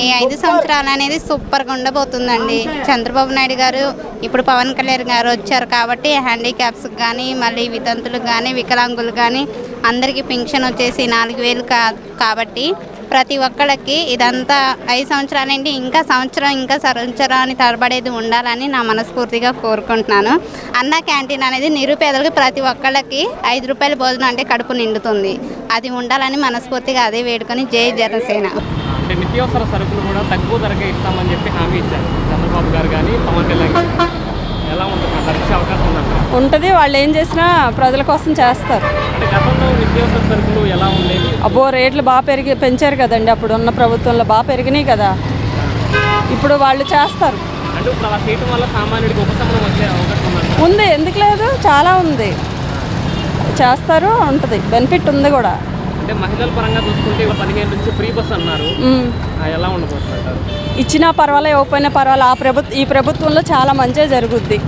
ఈ 5 సంవత్సరాలు అనేది సూపర్గా ఉండబోతుందండి. చంద్రబాబు నాయుడు గారు ఇప్పుడు పవన్ కళ్యాణ్ గారు వచ్చారు కాబట్టి హ్యాండిక్యాప్స్కి కానీ మళ్ళీ వితంతులకు కానీ వికలాంగులు కానీ అందరికీ పింఛన్ వచ్చేసి 4,000 కాబట్టి ప్రతి ఒక్కళ్ళకి ఇదంతా 5 సంవత్సరాలంటే ఇంకా సంవత్సరాన్ని తరబడేది ఉండాలని నా మనస్ఫూర్తిగా కోరుకుంటున్నాను. అన్న క్యాంటీన్ అనేది నిరుపేదలకు ప్రతి ఒక్కళ్ళకి 5 రూపాయల భోజనం అంటే కడుపు నిండుతుంది. అది ఉండాలని మనస్ఫూర్తిగా అదే వేడుకొని జై జనసేన. అంటే నిత్యావసర సరుకులు కూడా తక్కువ ధరకే ఇస్తామని చెప్పి హామీ ఇచ్చారు చంద్రబాబు గారు కానీ పవన్ కళ్యాణ్ గారు. ఎలా ఉంటుంది ధరించే అవకాశం ఉందంట? ఉంటుంది. వాళ్ళు ఏం చేసినా ప్రజల కోసం చేస్తారు. అంటే గతంలో నిత్యావసర సరుకులు ఎలా ఉండేవి? అబ్బో రేట్లు బాగా పెంచారు కదండి. అప్పుడు ఉన్న ప్రభుత్వంలో బాగా పెరిగినాయి కదా. ఇప్పుడు వాళ్ళు చేస్తారు. అంటే ఇప్పుడు అలా చేయడం వల్ల సామాన్యుడికి ఉపశమనం వచ్చే అవకాశం ఉంది. ఎందుకు లేదు, చాలా ఉంది. చేస్తారు, ఉంటుంది, బెనిఫిట్ ఉంది కూడా. అంటే మహిళల పరంగా చూసుకుంటే 15 నుంచి ఫ్రీ బస్ అన్నారు. ఎలా ఉండబోతుంటారు? ఇచ్చినా పర్వాలే, ఇవ్వకపోయినా పర్వాలే. ఈ ప్రభుత్వంలో చాలా మంచిగా జరుగుద్ది.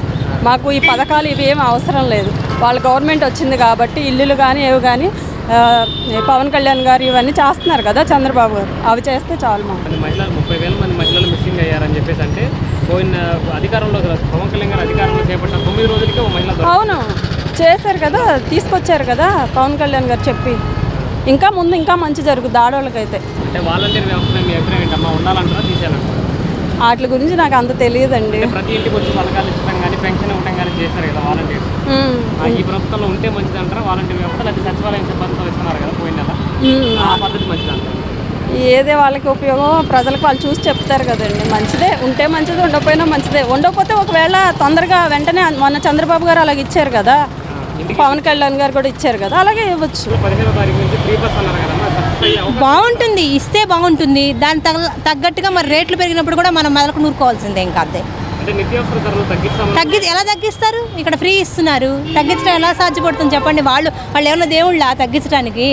మాకు ఈ పథకాలు ఇవి ఏమి అవసరం లేదు. వాళ్ళ గవర్నమెంట్ వచ్చింది కాబట్టి ఇల్లులు కానీ ఏవి కానీ పవన్ కళ్యాణ్ గారు ఇవన్నీ చేస్తున్నారు కదా చంద్రబాబు గారు. అవి చేస్తే చాలు. మా మహిళలు 30,000 మంది మహిళలు మిస్సింగ్ అయ్యారని చెప్పేసి అంటే పోయిన అధికారంలో పవన్ కళ్యాణ్ గారు అధికారంలో చేపట్టిన 9 రోజులకే ఒక మహిళ. అవును, చేశారు కదా, తీసుకొచ్చారు కదా పవన్ కళ్యాణ్ గారు చెప్పి. ఇంకా ముందు ఇంకా మంచి జరుగుద్ది ఆడవాళ్ళకైతే. అంటే వాలంటీర్ వ్యవస్థ మీ అభిప్రాయం ఏంటమ్మా? ఉండాలంటారా, తీసేయాలంటారా? వాటి గురించి నాకు అంత తెలియదండి. ప్రతి ఇంటికి వచ్చి పథకాలు ఇచ్చడం కానీ పెన్షన్ ఇవ్వడం కానీ చేశారు కదా వాలంటీర్. ఈ ప్రభుత్వంలో ఉంటే మంచిది అంటారా వాలంటీర్ వ్యవస్థ? లేకపోతే సచివాలయం సిబ్బందితో ఇస్తున్నారు కదా పోయిన నెల, ఆ పద్ధతి మంచిది అంటారు? ఏదే వాళ్ళకి ఉపయోగం ప్రజలకు వాళ్ళు చూసి చెప్తారు కదండి. మంచిదే, ఉంటే మంచిది, ఉండకపోయినా మంచిదే. ఉండకపోతే ఒకవేళ తొందరగా వెంటనే మొన్న చంద్రబాబు గారు అలాగే ఇచ్చారు కదా, పవన్ కళ్యాణ్ గారు కూడా ఇచ్చారు కదా, అలాగే ఇవ్వచ్చు. 15వ తారీఖు నుంచి ఫ్రీ బస్ అన్నారు కదా, బాగుంటుంది, ఇస్తే బాగుంటుంది. దాని తగ్గట్టుగా మరి రేట్లు పెరిగినప్పుడు కూడా మనం మొదలకు నూరుకోవాల్సిందే. ఇంకా అంతే. ఎలా తగ్గిస్తారు? ఇక్కడ ఫ్రీ ఇస్తున్నారు, తగ్గించడం ఎలా సాధ్యపడుతుంది చెప్పండి? వాళ్ళు ఏమన్నా దేవుళ్ళ తగ్గించడానికి?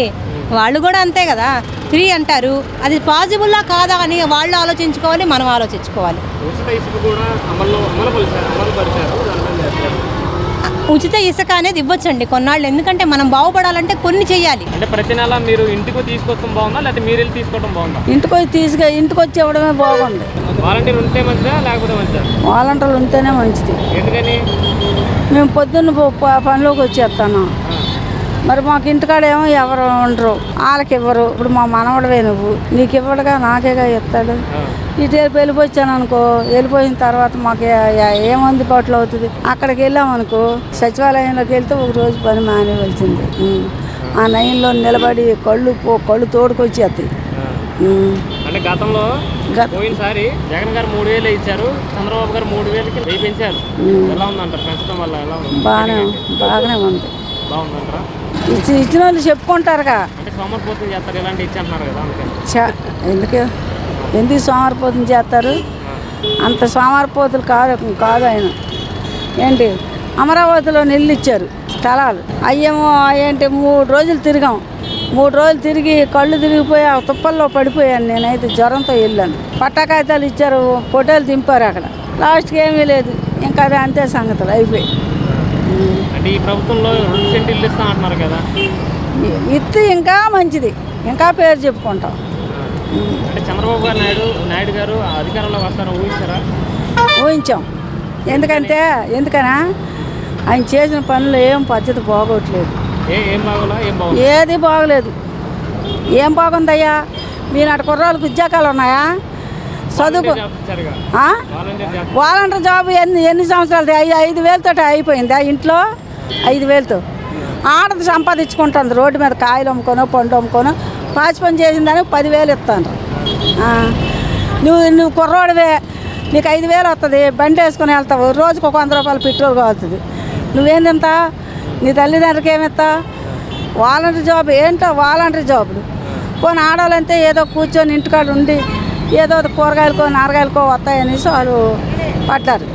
వాళ్ళు కూడా అంతే కదా, ఫ్రీ అంటారు. అది పాసిబుల్లా కాదా అని వాళ్ళు ఆలోచించుకోవాలి, మనం ఆలోచించుకోవాలి. ఉచిత ఇసుక అనేది ఇవ్వచ్చండి కొన్నాళ్ళు, ఎందుకంటే మనం బాగుపడాలంటే కొన్ని చేయాలి. అంటే ప్రతి నెల మీరు ఇంటికి తీసుకొస్తాం బాగుందా లేకపోతే మీరు వెళ్ళి తీసుకోవడం బాగుందా? ఇంటికి వచ్చి ఇవ్వడమే బాగుంది. వాలంటీర్ ఉంటే మంచిదా లేకపోతే మంచిదా? వాలంటీర్లు ఉంటేనే మంచిది. ఎందుకని? మేము పొద్దున్న పనిలోకి వచ్చేస్తాను, మరి మాకు ఇంటికాడ ఏమో ఎవరు ఉండరు, వాళ్ళకి ఇవ్వరు. ఇప్పుడు మా మనవడవే నువ్వు, నీకు ఇవ్వడుగా నాకేగా ఇస్తాడు. ఇటు వెళ్ళిపోయాను అనుకో, వెళ్ళిపోయిన తర్వాత మాకు ఏమంది బాట్లు అవుతుంది. అక్కడికి వెళ్ళామనుకో, సచివాలయంలోకి వెళ్తే ఒక రోజు పని మానేవలసింది. ఆ లైన్లో నిలబడి కళ్ళు తోడుకొచ్చేస్తాయి. అంటే గతంలో పోయినసారి జగన్ గారు 3,000 ఇచ్చారు, చంద్రబాబు గారు 3,000కి పెంచారు. ఎలా ఉందంటారు పెంచడం వల్ల? ఎలా ఉంది? బాగానే ఉంది. బాగుందంటారా? ఇచ్చిన వాళ్ళు చెప్పుకుంటారుగా. అంటే సోమరిపోతం చేస్తారు ఇలాంటి ఇచ్చి అంటున్నారు కదా, ఎందుకు సోమరిపోతం చేస్తారు? అంత సోమరిపోతులు కాదు ఆయన. ఏంటి అమరావతిలో నిల్లు ఇచ్చారు స్థలాలు, అయ్యేమో ఏంటి 3 రోజులు తిరిగాం. 3 రోజులు తిరిగి కళ్ళు తిరిగిపోయి ఆ తుప్పల్లో పడిపోయాను. నేనైతే జ్వరంతో వెళ్ళాను. పట్టాకాయితాలు ఇచ్చారు, ఫోటోలు దింపారు అక్కడ. లాస్ట్కి ఏమీ లేదు, ఇంకా అది అంతే సంగతులు అయిపోయి. అంటే ఈ ప్రభుత్వంలో 2 సెంట్లు ఇల్లు ఇస్తా అంటున్నారు కదా, ఇత్తి ఇంకా మంచిది, ఇంకా పేరు చెప్పుకుంటాం. అంటే చంద్రబాబు గారు నాయుడు గారు అధికారంలో వస్తారో ఊహించారా? ఊహించాం. ఎందుకనా ఆయన చేసిన పనులు ఏం పద్ధతి బాగోట్లేదు. ఏది బాగలేదు. ఏం బాగుందయ్యా? మీ నాటి కుర్రాళ్ళకి ఉద్యోగాలు ఉన్నాయా? చదువుకు వాలంటీర్ జాబ్ ఎన్ని సంవత్సరాలు? 5,000తో అయిపోయిందా? ఇంట్లో 5,000తో ఆడది సంపాదించుకుంటుంది. రోడ్డు మీద కాయలు అమ్ముకోనో పండు అమ్ముకోనో పాచి పని చేసిందని 10,000 ఇస్తాను. నువ్వు కుర్రోడివే, నీకు 5,000 వస్తుంది, బండి వేసుకొని వెళ్తావు, రోజుకు 100 రూపాయలు పెట్రోల్ కావుతుంది. నువ్వేం తింటా? నీ తల్లిదండ్రులకి ఏమిస్తా? వాలంటీర్ జాబ్ ఏంటో వాలంటీర్ జాబులు. పోనీ ఆడాలంటే ఏదో కూర్చొని ఇంటికాడ ఉండి ఏదో కూరగాయలకో నారగాయలకో వస్తాయనేసి వాళ్ళు పడ్డారు.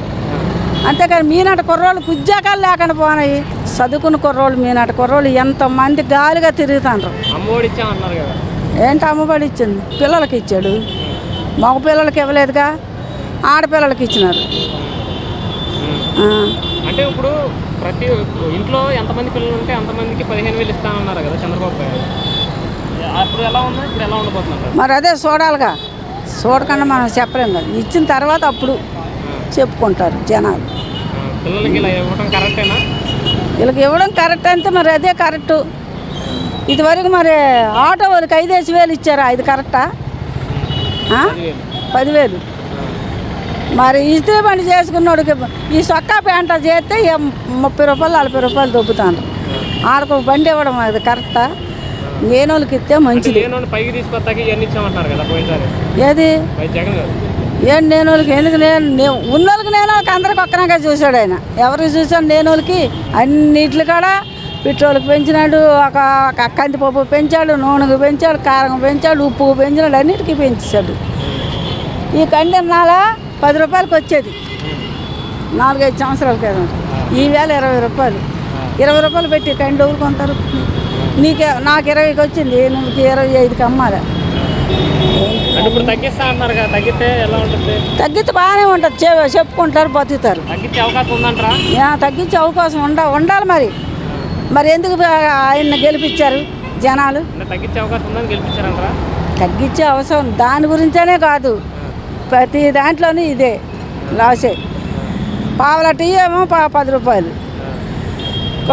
అంతేకాని మీనాటి కుర్రోళ్ళకి ఉద్యోగాలు లేకుండా పోనాయి. చదువుకున్న కుర్రోళ్ళు, మీనాటి కుర్రోళ్ళు ఎంతమంది గాలిగా తిరుగుతాండ్రు. ఏంటి అమ్మఒడి ఇచ్చింది? పిల్లలకి ఇచ్చాడు, మగ పిల్లలకి ఇవ్వలేదుగా, ఆడపిల్లలకి ఇచ్చినారు. అంటే ఇప్పుడు ప్రతి ఇంట్లో ఎంతమంది పిల్లలు ఉంటే అంతమందికి 15,000 ఇస్తానన్నారు కదా చంద్రబాబు గారు. అప్పుడు ఎలా ఉంది, ఇప్పుడు ఎలా ఉండబోతున్నారు? మరి అదే చూడాలిగా. చూడకుండా మనం చెప్పలేం కదా, ఇచ్చిన తర్వాత అప్పుడు చెప్పుకుంటారు జనాలు. పిల్లలకి ఇలా ఇవ్వడం కరెక్టేనా? వీళ్ళకి ఇవ్వడం కరెక్ట్ అంటే మరి అదే కరెక్టు. ఇదివరకు మరి ఆటో వాళ్ళకి 5,000 ఇచ్చారు, అది కరెక్టా? 10,000. మరి ఇస్త్రీ బండి చేసుకున్నోడికి ఈ సొక్కా ప్యాంట చేస్తే 30 రూపాయలు 40 రూపాయలు దొబ్బుతాను. ఆడకు బండి ఇవ్వడం అది కరెక్టా? లేనోళ్ళకి ఇస్తే మంచిది. పైకి తీసుకొస్తాకి ఇవన్నీ ఇచ్చామంటున్నారు కదా పోయినసారి. ఏది జగన్ గారు ఏం లేనోళ్ళకి ఎందుకు? ఉన్నోళ్ళకి లేనోళ్ళకి అందరికి ఒక్కనాగా చూశాడు ఆయన. ఎవరికి చూశాడు? లేనోళ్ళకి అన్నిట్లు కూడా పెట్రోల్కి పెంచినాడు, ఒక కందిపప్పు పెంచాడు, నూనెకు పెంచాడు, కారం పెంచాడు, ఉప్పుకు పెంచినాడు, అన్నిటికీ పెంచాడు. ఈ కండి నాల 10 రూపాయలకి వచ్చేది 4-5 సంవత్సరాల క్రితం. ఈవేళ 20 రూపాయలు. 20 రూపాయలు పెట్టి కండి ఎవరు కొంటారు? నాకు 20కి వచ్చింది, నువ్వు 25కి అమ్మాలి. ఇప్పుడు తగ్గిస్తా అంటున్నారు కదా, తగ్గితే ఎలా ఉంటుంది? తగ్గితే బాగానే ఉంటుంది, చెప్పుకుంటారు, బతుకుతారు. తగ్గించే అవకాశం ఉందంటారా? తగ్గించే అవకాశం ఉండాలి. మరి ఎందుకు ఆయన్ని గెలిపించారు జనాలు? తగ్గించే అవకాశం ఉందని గెలిపించారంటారా? తగ్గించే అవసరం దాని గురించేనే కాదు, ప్రతి దాంట్లోనూ ఇదే లాసే. పావుల టీ ఏమో 10 రూపాయలు.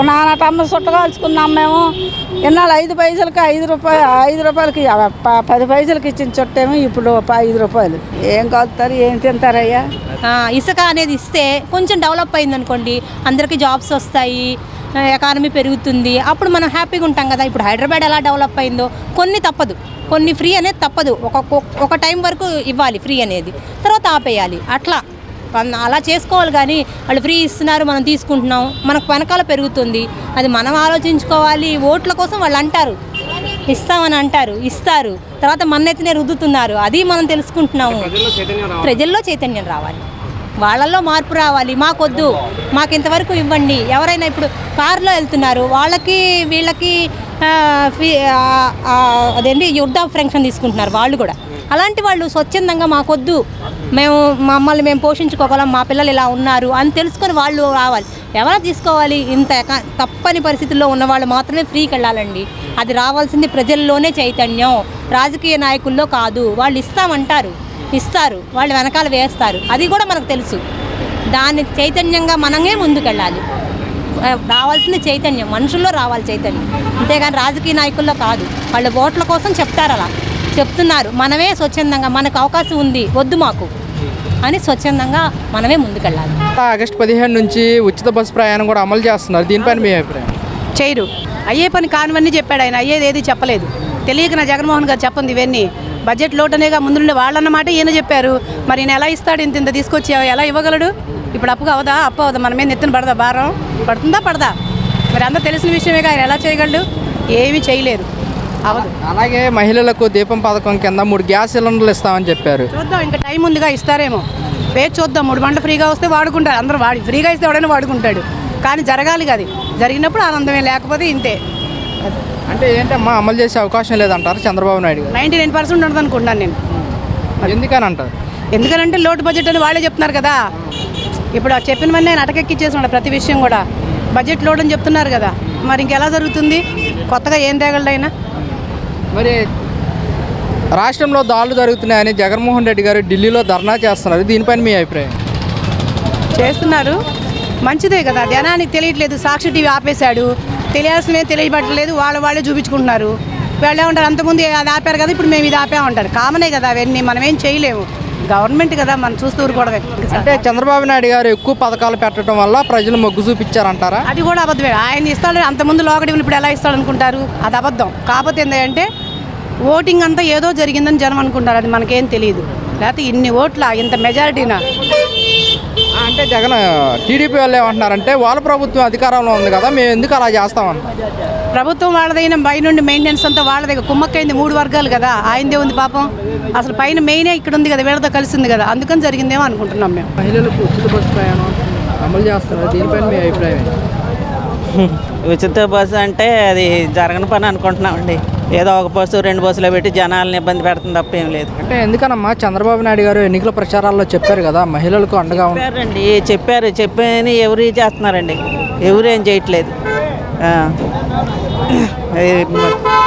నాన్న టమ్మ చుట్టకాల్చుకున్నాం మేము. ఇన్నాళ్ళు 5 పైసలకి 5 రూపాయలకి 10 పైసలకి ఇచ్చిన చుట్టేమో ఇప్పుడు 5 రూపాయలు. ఏం కలుపుతారు, ఏం తింటారయ్యా? ఇసుక అనేది ఇస్తే కొంచెం డెవలప్ అయింది అనుకోండి, అందరికీ జాబ్స్ వస్తాయి, ఎకానమీ పెరుగుతుంది, అప్పుడు మనం హ్యాపీగా ఉంటాం కదా. ఇప్పుడు హైదరాబాద్ ఎలా డెవలప్ అయిందో కొన్ని తప్పదు, కొన్ని ఫ్రీ అనేది తప్పదు. ఒక టైం వరకు ఇవ్వాలి ఫ్రీ అనేది, తర్వాత ఆపేయాలి. అలా చేసుకోవాలి. కానీ వాళ్ళు ఫ్రీ ఇస్తున్నారు, మనం తీసుకుంటున్నాం, మనకు వెనకాల పెరుగుతుంది, అది మనం ఆలోచించుకోవాలి. ఓట్ల కోసం వాళ్ళు అంటారు ఇస్తామని అంటారు, ఇస్తారు, తర్వాత మన్నెత్తినే రుద్దుతున్నారు. అది మనం తెలుసుకుంటున్నాము. ప్రజల్లో చైతన్యం రావాలి, వాళ్ళల్లో మార్పు రావాలి. మాకొద్దు, మాకు ఇంతవరకు ఇవ్వండి. ఎవరైనా ఇప్పుడు కారులో వెళ్తున్నారు, వాళ్ళకి వీళ్ళకి అదేంటి యుద్ధ పెన్షన్ తీసుకుంటున్నారు వాళ్ళు కూడా. అలాంటి వాళ్ళు స్వచ్ఛందంగా మాకొద్దు, మమ్మల్ని మేము పోషించుకోగలం, మా పిల్లలు ఇలా ఉన్నారు అని తెలుసుకొని వాళ్ళు రావాలి. ఎవరు తీసుకోవాలి? తప్పని పరిస్థితుల్లో ఉన్నవాళ్ళు మాత్రమే ఫ్రీకి వెళ్ళాలండి. అది రావాల్సింది ప్రజల్లోనే చైతన్యం, రాజకీయ నాయకుల్లో కాదు. వాళ్ళు ఇస్తామంటారు, ఇస్తారు, వాళ్ళు వెనకాల వేస్తారు, అది కూడా మనకు తెలుసు. దాన్ని చైతన్యంగా మనమే ముందుకెళ్ళాలి. రావాల్సింది చైతన్యం, మనుషుల్లో రావాలి చైతన్యం, అంతేగాని రాజకీయ నాయకుల్లో కాదు. వాళ్ళు ఓట్ల కోసం అలా చెప్తున్నారు. మనమే స్వచ్ఛందంగా మనకు అవకాశం ఉంది, వద్దు మాకు అని స్వచ్ఛందంగా మనమే ముందుకెళ్ళాలి. ఆగస్టు 15 నుంచి ఉచిత బస్సు ప్రయాణం కూడా అమలు చేస్తున్నారు, దీనిపైన మీ అభిప్రాయం? చేయరు. అయ్యే పని కానివన్నీ చెప్పాడు ఆయన, అయ్యేది ఏది చెప్పలేదు. తెలియక నా జగన్మోహన్ గారు చెప్పండి ఇవన్నీ. బడ్జెట్ లోటనేగా ముందు నుండి వాళ్ళన్నమాట ఈయన చెప్పారు. మరి ఈయన ఎలా ఇస్తాడు? ఇంత తీసుకొచ్చి ఎలా ఇవ్వగలడు? ఇప్పుడు అప్పు అవదా? మన మీద ఎత్తున పడదా? భారం పడదా? మరి అందరూ తెలిసిన విషయమేగా, ఆయన ఎలా చేయగలడు? ఏమీ చేయలేరు. అలాగే మహిళలకు దీపం పథకం కింద 3 గ్యాస్ సిలిండర్లు ఇస్తామని చెప్పారు. చూద్దాం, ఇంకా టైం ఉందిగా, ఇస్తారేమో. పేరు చూద్దాం. 3 బండ్లు ఫ్రీగా వస్తే వాడుకుంటారు అందరూ. ఫ్రీగా ఇస్తే ఎవడైనా వాడుకుంటాడు. కానీ జరగాలి కదా, జరిగినప్పుడు ఆనందమే, లేకపోతే ఇంతే. అంటే ఏంటమ్మా అమలు చేసే అవకాశం లేదంటారు చంద్రబాబు నాయుడు గారు? 99% ఉండదు అనుకుంటున్నాను నేను. ఎందుకని అంటారు? ఎందుకనంటే లోటు బడ్జెట్ అని వాళ్ళే చెప్తున్నారు కదా. ఇప్పుడు చెప్పినవన్నీ ఆయన అటకెక్కిచ్చేస్తున్నాడు. ప్రతి విషయం కూడా బడ్జెట్ లోడ్ అని చెప్తున్నారు కదా. మరి ఇంకెలా జరుగుతుంది? కొత్తగా ఏం తేగలడు ఆయన? మరి రాష్ట్రంలో దాడులు జరుగుతున్నాయని జగన్మోహన్ రెడ్డి గారు ఢిల్లీలో ధర్నా చేస్తున్నారు, దీనిపైన మీ అభిప్రాయం? చేస్తున్నారు, మంచిదే కదా. జనానికి తెలియట్లేదు. సాక్షి టీవీ ఆపేశాడు, తెలియాల్సినవి తెలియబట్టలేదు, వాళ్ళే చూపించుకుంటున్నారు. వాళ్ళు ఏమంటారు, అంతకుముందు అది ఆపారు కదా, ఇప్పుడు మేము ఇది ఆపామంటారు. కామనే కదా అవన్నీ, మనం ఏం చేయలేము. గవర్నమెంట్ కదా, మనం చూస్తూ ఊరుకోవడమే. అంటే చంద్రబాబు నాయుడు గారు ఎక్కువ పథకాలు పెట్టడం వల్ల ప్రజలు మొగ్గు చూపించారంటారా? అది కూడా అబద్ధమే. ఆయన ఇస్తాడు, అంతకుముందు లోకటి ఇప్పుడు ఎలా ఇస్తాడు అనుకుంటారు, అది అబద్ధం. కాకపోతే ఏంటంటే ఓటింగ్ అంతా ఏదో జరిగిందని జనం అనుకుంటారు, అది మనకేం తెలియదు. లేకపోతే ఇన్ని ఓట్ల ఇంత మెజారిటీనా? అంటే జగన్ టీడీపీ వాళ్ళు ఏమంటున్నారంటే వాళ్ళ ప్రభుత్వం అధికారంలో ఉంది కదా, మేము ఎందుకు అలా చేస్తామంటారు? ప్రభుత్వం వాళ్ళదైన పై నుండి మెయింటెనెన్స్ అంతా వాళ్ళదే. కుమ్మక్కైంది 3 వర్గాలు కదా, ఆయనదే ఉంది పాపం. అసలు పైన మెయినే ఇక్కడ ఉంది కదా, వీళ్ళతో కలిసింది కదా, అందుకని జరిగిందేమో అనుకుంటున్నాం మేము. మహిళలకు ఉచిత బస్సు ప్రయాణం అమలు చేస్తున్నారు, దీనిపైన మీ అభిప్రాయం? ఉచిత బస్సు అంటే అది జరగని పని అనుకుంటున్నామండి. ఏదో ఒక బస్సు 2 బస్సులో పెట్టి జనాలను ఇబ్బంది పెడుతుంది తప్ప ఏం లేదు. అంటే ఎందుకనమ్మా చంద్రబాబు నాయుడు గారు ఎన్నికల ప్రచారాల్లో చెప్పారు కదా మహిళలకు అండగా చెప్పారండి, చెప్పని ఎవరు చేస్తున్నారండి, ఎవరు ఏం చేయట్లేదు.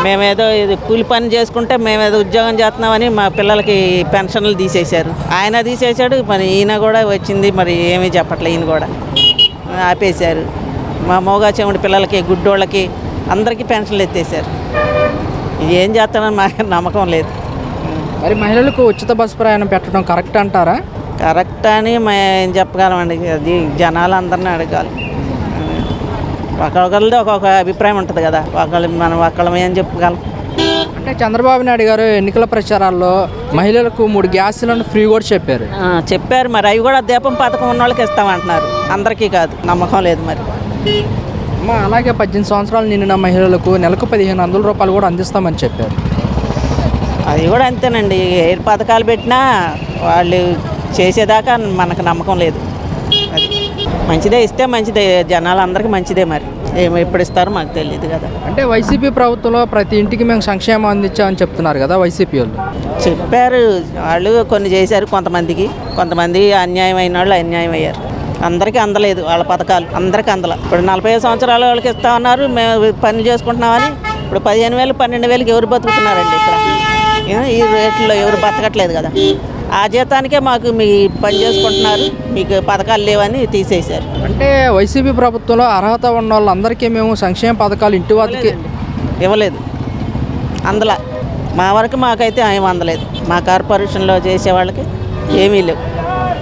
మేమేదో ఇది కూలి పని చేసుకుంటే మేమేదో ఉద్యోగం చేస్తున్నామని మా పిల్లలకి పెన్షన్లు తీసేశారు. ఆయన తీసేశాడు, మరి ఈయన కూడా వచ్చింది, మరి ఏమీ చెప్పట్లే. ఈయన కూడా ఆపేశారు. మా మోగా చెవుడి పిల్లలకి, గుడ్డోళ్ళకి అందరికీ పెన్షన్లు ఎత్తేసారు. ఏం చేస్తానని మాకు నమ్మకం లేదు. మరి మహిళలకు ఉచిత బస్సు ప్రయాణం పెట్టడం కరెక్ట్ అంటారా? కరెక్ట్ అని మేము చెప్పగలమండి. అది జనాలు అందరినీ అడగాలి. ఒక్కొక్కరిది ఒక్కొక్క అభిప్రాయం ఉంటుంది కదా. మనం ఒక్కళ్ళమే అని చెప్పగలం. అంటే చంద్రబాబు నాయుడు గారు ఎన్నికల ప్రచారాల్లో మహిళలకు 3 గ్యాస్ సిలిండర్ ఫ్రీ కూడా చెప్పారు. చెప్పారు, మరి అవి కూడా దీపం పథకం ఉన్న వాళ్ళకి ఇస్తామంటున్నారు. అందరికీ కాదు, నమ్మకం లేదు మరి. అలాగే 18 సంవత్సరాలు నిండిన మహిళలకు నెలకు 1500 రూపాయలు కూడా అందిస్తామని చెప్పారు. అది కూడా అంతేనండి. ఏ పథకాలు పెట్టినా వాళ్ళు చేసేదాకా మనకు నమ్మకం లేదు. అది మంచిదే, ఇస్తే మంచిదే, జనాలు అందరికీ మంచిదే. మరి ఎప్పుడు ఇస్తారో మాకు తెలియదు కదా. అంటే వైసీపీ ప్రభుత్వంలో ప్రతి ఇంటికి మేము సంక్షేమం అందించామని చెప్తున్నారు కదా వైసీపీ వాళ్ళు. చెప్పారు, వాళ్ళు కొన్ని చేశారు. కొంతమంది అన్యాయం అయిన వాళ్ళు అన్యాయం అయ్యారు. అందరికీ అందలేదు వాళ్ళ పథకాలు, అందరికీ అందల. ఇప్పుడు 45 సంవత్సరాల వాళ్ళకి ఇస్తామన్నారు, మేము పనులు చేసుకుంటున్నామని. ఇప్పుడు 15,000 12,000కి ఎవరు బతుకుతున్నారండి? ఇక్కడ ఈ రేట్లో ఎవరు బతకట్లేదు కదా. ఆ జీతానికే మాకు మీ పని చేసుకుంటున్నారు, మీకు పథకాలు లేవని తీసేశారు. అంటే వైసీపీ ప్రభుత్వంలో అర్హత ఉన్న వాళ్ళందరికీ మేము సంక్షేమ పథకాలు ఇంటి వద్దకి ఇవ్వలేదు. అందల మా వరకు మాకైతే ఏం అందలేదు. మా కార్పొరేషన్లో చేసే వాళ్ళకి ఏమీ లేవు.